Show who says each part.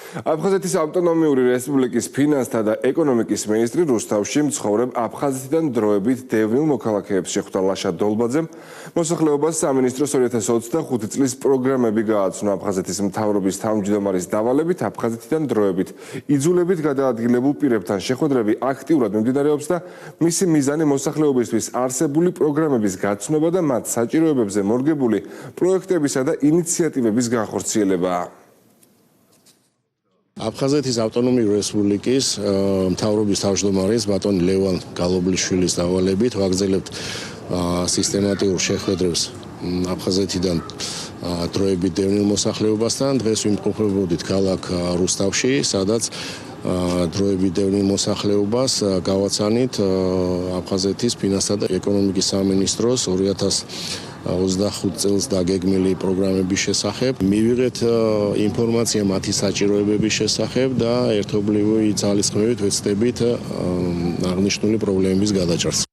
Speaker 1: აფხაზეთის ავტონომიური რესპუბლიკის ფინანსთა და ეკონომიკის მინისტრი რუსთავში მცხოვრებ აფხაზეთიდან დროებით დევნილ მოქალაქეებს შეხვდა ლაშა დოლბაძემ. მოსახლეობას სამინისტროს 2025 წლის პროგრამები გააცნო. აფხაზეთის მთავრობის თავმჯდომარის დავალებით აფხაზეთიდან დროებით იძულებით გადაადგილებულ პირებთან შეხვედრები აქტიურად მიმდინარეობს და მისი მიზანი მოსახლეობისთვის არსებული პროგრამების გაცნობა და მათ საჭიროებებზე მორგებული პროექტებისა და ინიციატივების განხორციელებაა.
Speaker 2: აფხაზეთის ავტონომიური რესპუბლიკის მთავრობის თავმჯდომარის ბატონი ლევან გალობლიშვილის დავალებით ვაგრძელებთ სისტემატიურ შეხვედრებს აფხაზეთიდან დროებით დევნილ მოსახლეობასთან. დღეს ვიმყოფებოდით ქალაქ რუსთავში, სადაც დროებით დევნილ მოსახლეობას გავაცანით აფხაზეთის ფინანსთა და ეკონომიკის სამინისტროს 2025 წელს დაგეგმილი პროგრამების შესახებ. მივიღეთ ინფორმაცია მათი საჭიროებების შესახებ და ერთობლივი ძალისხმევით ვეცდებით აღნიშნული პრობლემების გადაჭრას.